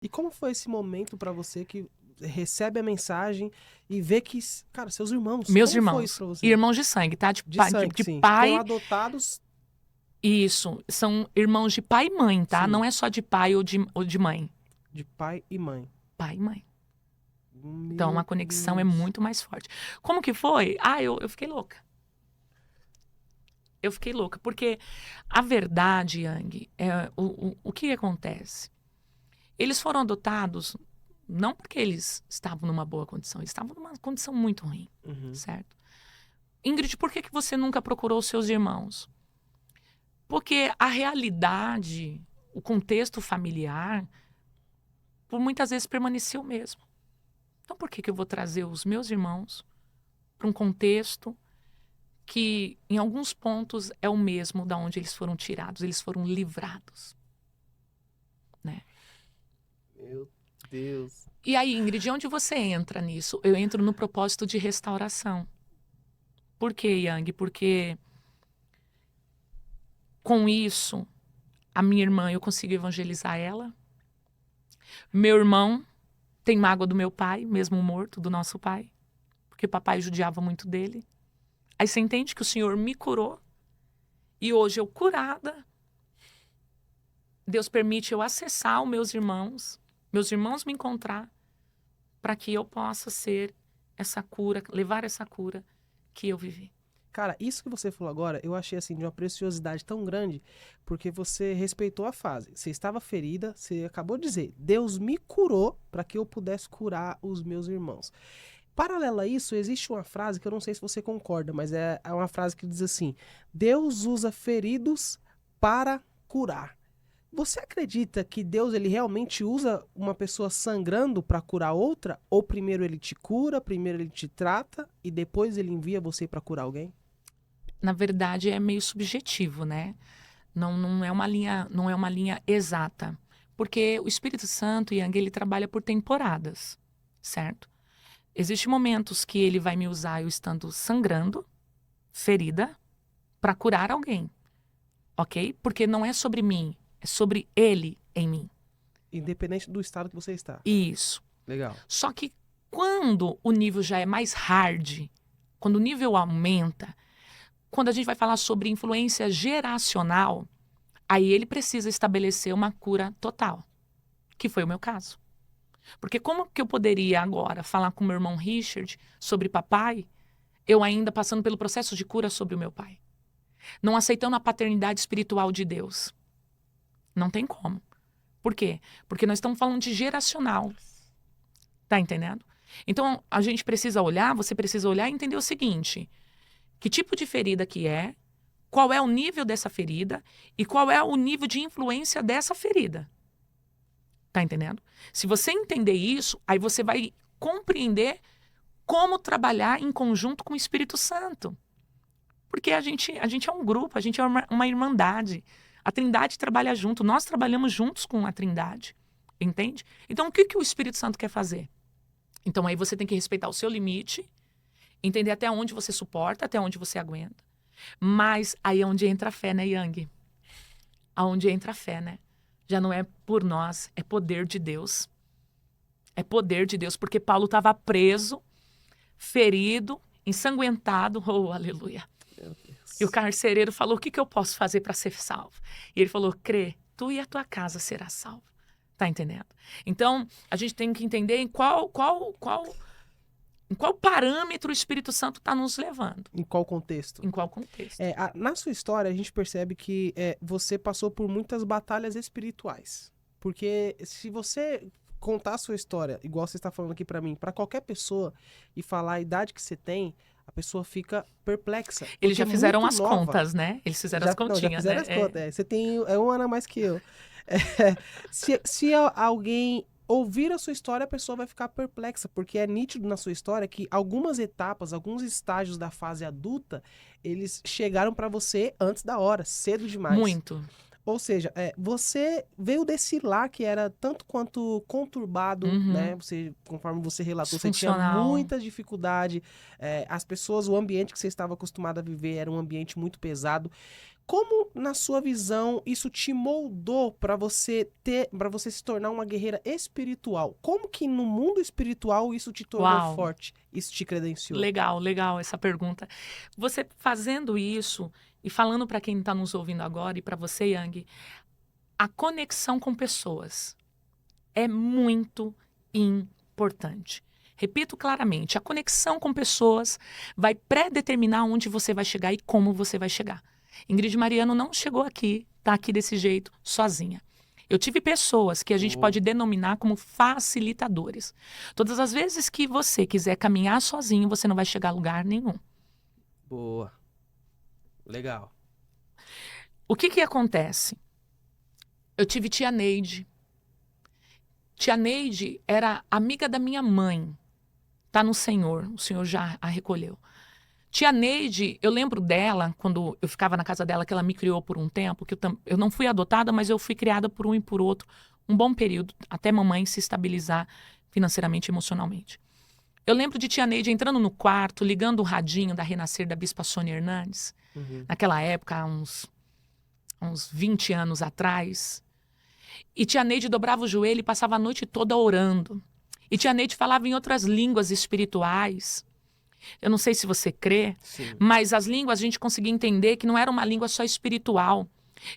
E como foi esse momento pra você que recebe a mensagem e vê que, cara, seus irmãos, Meus como foi isso irmãos, pra você? irmãos de sangue, tá? De De pai, de, sangue, de sim. Foram pai, adotados, isso. São irmãos de pai e mãe, tá? sim, Não é só de pai ou de mãe. de pai e mãe. Pai e mãe. Então, Meu a conexão é Deus. muito mais forte. Como que foi? Eu fiquei louca. Eu fiquei louca, porque a verdade, Yang, o que acontece? Eles foram adotados não porque eles estavam numa boa condição, eles estavam numa condição muito ruim, Uhum. certo? Ingrid, por que você nunca procurou seus irmãos? Porque a realidade, o contexto familiar, por muitas vezes permaneceu o mesmo. Então, por que eu vou trazer os meus irmãos para um contexto que, em alguns pontos, é o mesmo da onde eles foram tirados, eles foram livrados, né? Meu Deus. E aí, Ingrid, onde você entra nisso? Eu entro no propósito de restauração. Por quê, Yang? Porque com isso, a minha irmã, eu consigo evangelizar ela. Meu irmão tem mágoa do meu pai, mesmo morto, do nosso pai, porque papai judiava muito dele. Aí você entende que o Senhor me curou e hoje eu curada, Deus permite eu acessar os meus irmãos me encontrar, para que eu possa ser essa cura, levar essa cura que eu vivi. Cara, isso que você falou agora, eu achei assim de uma preciosidade tão grande, porque você respeitou a fase. Você estava ferida, você acabou de dizer, Deus me curou para que eu pudesse curar os meus irmãos. Paralela a isso, existe uma frase que eu não sei se você concorda, mas é uma frase que diz assim: Deus usa feridos para curar. Você acredita que Deus ele realmente usa uma pessoa sangrando para curar outra? Ou primeiro ele te cura, primeiro ele te trata e depois ele envia você para curar alguém? Na verdade, é meio subjetivo, né? Não é uma linha exata, porque o Espírito Santo, Yang, ele trabalha por temporadas, certo? Existem momentos que ele vai me usar eu estando sangrando, ferida, para curar alguém, ok? Porque não é sobre mim, é sobre ele em mim. Independente do estado que você está. Isso. Legal. Só que quando o nível já é mais hard, quando o nível aumenta, quando a gente vai falar sobre influência geracional, aí ele precisa estabelecer uma cura total, que foi o meu caso. Porque como que eu poderia agora falar com meu irmão Richard sobre papai, eu ainda passando pelo processo de cura sobre o meu pai? Não aceitando a paternidade espiritual de Deus. Não tem como. Por quê? Porque nós estamos falando de geracional. Tá entendendo? Então, a gente precisa olhar, você precisa olhar e entender o seguinte: que tipo de ferida que é, qual é o nível dessa ferida e qual é o nível de influência dessa ferida. Tá entendendo? Se você entender isso, aí você vai compreender como trabalhar em conjunto com o Espírito Santo. Porque a gente é um grupo, a gente é uma irmandade. A Trindade trabalha junto, nós trabalhamos juntos com a Trindade. Entende? Então, o que, que o Espírito Santo quer fazer? Então, aí você tem que respeitar o seu limite, entender até onde você suporta, até onde você aguenta. Mas aí é onde entra a fé, né, Yang? Aonde entra a fé, né? Já não é por nós, é poder de Deus. É poder de Deus, porque Paulo estava preso, ferido, ensanguentado, oh, aleluia. Meu E o Deus. carcereiro falou, o que, que eu posso fazer para ser salvo? E ele falou, crê, tu e a tua casa será salvo. Tá entendendo? Então, a gente tem que entender em qual parâmetro o Espírito Santo está nos levando. Em qual contexto? Em qual contexto. Na sua história, a gente percebe que você passou por muitas batalhas espirituais. Porque se você contar a sua história, igual você está falando aqui pra mim, pra qualquer pessoa e falar a idade que você tem, a pessoa fica perplexa. Eles Porque já é fizeram muito as nova. contas, né? Eles fizeram as Já, não, já continhas, fizeram né? as contas. Você tem um ano a mais que eu. Se alguém ouvir a sua história, a pessoa vai ficar perplexa, porque é nítido na sua história que algumas etapas, alguns estágios da fase adulta, eles chegaram pra você antes da hora, cedo demais. Muito. Ou seja, você veio desse lar que era tanto quanto conturbado, né? Uhum. Você, conforme você relatou, você tinha Disfuncional. muita dificuldade. As pessoas, o ambiente que você estava acostumado a viver era um ambiente muito pesado. Como, na sua visão, isso te moldou para você se tornar uma guerreira espiritual? Como que no mundo espiritual isso te tornou Uau. forte? Isso te credenciou? Legal essa pergunta. Você fazendo isso e falando para quem está nos ouvindo agora e para você, Yang, a conexão com pessoas é muito importante. Repito claramente, a conexão com pessoas vai pré-determinar onde você vai chegar e como você vai chegar. Ingrid Mariano não chegou aqui, tá aqui desse jeito, sozinha. Eu tive pessoas que a gente pode denominar como facilitadores. Todas as vezes que você quiser caminhar sozinho, você não vai chegar a lugar nenhum. Boa. Legal. O que acontece? Eu tive tia Neide. Tia Neide era amiga da minha mãe. Tá no Senhor, o Senhor já a recolheu. Tia Neide, eu lembro dela, quando eu ficava na casa dela, que ela me criou por um tempo, que eu não fui adotada, mas eu fui criada por um e por outro, um bom período, até mamãe se estabilizar financeiramente e emocionalmente. Eu lembro de tia Neide entrando no quarto, ligando o radinho da Renascer da Bispa Sônia Hernandes, naquela época, há uns 20 anos atrás. E tia Neide dobrava o joelho e passava a noite toda orando. E tia Neide falava em outras línguas espirituais. Eu não sei se você crê, mas as línguas a gente conseguia entender que não era uma língua só espiritual.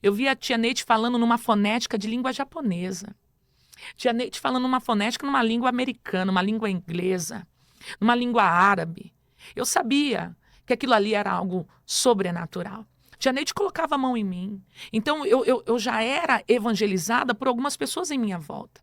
Eu via a tia Neide falando numa fonética de língua japonesa. Tia Neide falando numa fonética numa língua americana, uma língua inglesa, numa língua árabe. Eu sabia que aquilo ali era algo sobrenatural. Tia Neide colocava a mão em mim. Então eu já era evangelizada por algumas pessoas em minha volta.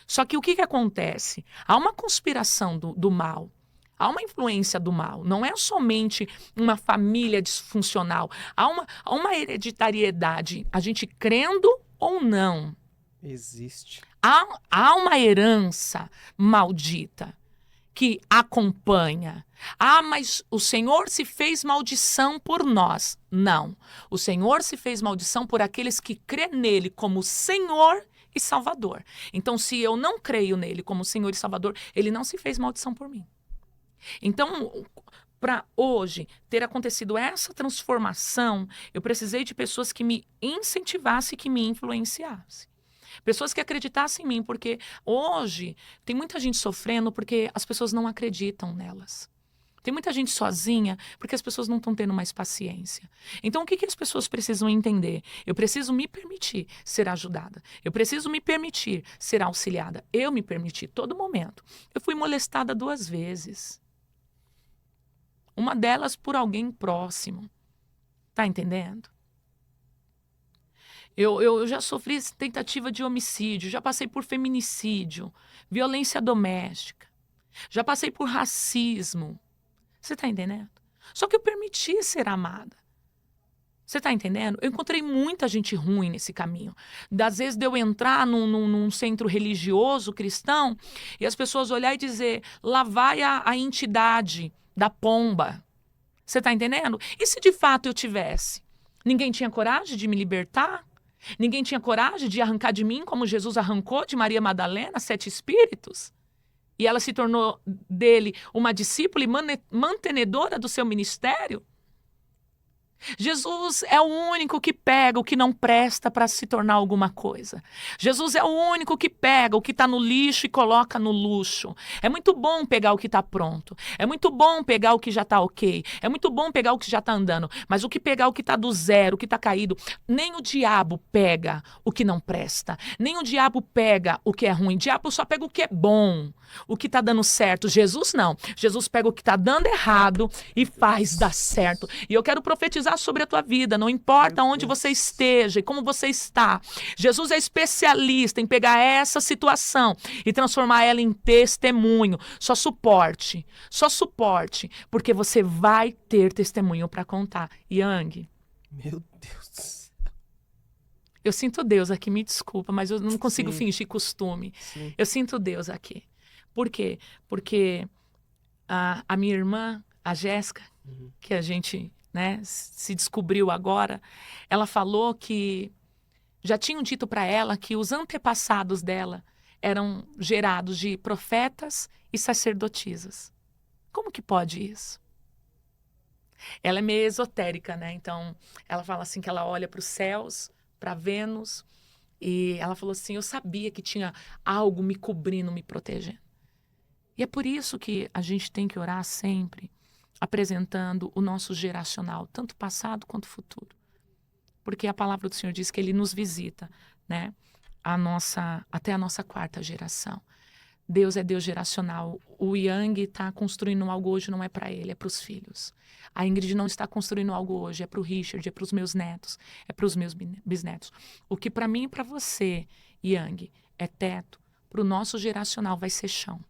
Só que o que acontece? Há uma conspiração do mal. Há uma influência do mal. Não é somente uma família disfuncional. Há uma hereditariedade. A gente crendo ou não. Existe. Há uma herança maldita que acompanha. Ah, mas o Senhor se fez maldição por nós. Não. O Senhor se fez maldição por aqueles que crê nele como Senhor e Salvador. Então, se eu não creio nele como Senhor e Salvador, ele não se fez maldição por mim. Então, para hoje ter acontecido essa transformação, eu precisei de pessoas que me incentivassem, que me influenciassem. Pessoas que acreditassem em mim, porque hoje tem muita gente sofrendo porque as pessoas não acreditam nelas. Tem muita gente sozinha porque as pessoas não estão tendo mais paciência. Então, o que as pessoas precisam entender? Eu preciso me permitir ser ajudada. Eu preciso me permitir ser auxiliada. Eu me permiti todo momento. Eu fui molestada 2 vezes. Uma delas por alguém próximo. Tá entendendo? Eu já sofri tentativa de homicídio, já passei por feminicídio, violência doméstica. Já passei por racismo. Você tá entendendo? Só que eu permiti ser amada. Você tá entendendo? Eu encontrei muita gente ruim nesse caminho. Às vezes de eu entrar num centro religioso cristão e as pessoas olhar e dizer, lá vai a entidade da pomba. Você tá entendendo? E se de fato eu tivesse? Ninguém tinha coragem de me libertar? Ninguém tinha coragem de arrancar de mim como Jesus arrancou de Maria Madalena 7 espíritos? E ela se tornou dele uma discípula e mantenedora do seu ministério? Jesus é o único que pega o que não presta para se tornar alguma coisa. Jesus é o único que pega o que está no lixo e coloca no luxo. É muito bom pegar o que está pronto. É muito bom pegar o que já está ok. É muito bom pegar o que já está andando. Mas o que pegar o que está do zero, o que está caído, nem o diabo pega o que não presta. Nem o diabo pega o que é ruim. O diabo só pega o que é bom, o que está dando certo. Jesus não. Jesus pega o que está dando errado e faz dar certo. E eu quero profetizar sobre a tua vida, não importa onde você esteja e como você está. Jesus é especialista em pegar essa situação e transformar ela em testemunho. Só suporte, porque você vai ter testemunho para contar. Yang. Meu Deus do céu. Eu sinto Deus aqui, me desculpa, mas eu não consigo fingir costume. Sim. Eu sinto Deus aqui. Por quê? Porque a minha irmã, a Jéssica, que a gente se descobriu agora, ela falou que já tinham dito para ela que os antepassados dela eram gerados de profetas e sacerdotisas. Como que pode isso? Ela é meio esotérica, né? Então, ela fala assim que ela olha para os céus, para Vênus, e ela falou assim, eu sabia que tinha algo me cobrindo, me protegendo. E é por isso que a gente tem que orar sempre, apresentando o nosso geracional, tanto passado quanto futuro. Porque a palavra do Senhor diz que Ele nos visita, né? Até a nossa quarta geração. Deus é Deus geracional. O Yang está construindo algo hoje, não é para ele, é para os filhos. A Ingrid não está construindo algo hoje, é para o Richard, é para os meus netos, é para os meus bisnetos. O que para mim e para você, Yang, é teto, para o nosso geracional vai ser chão.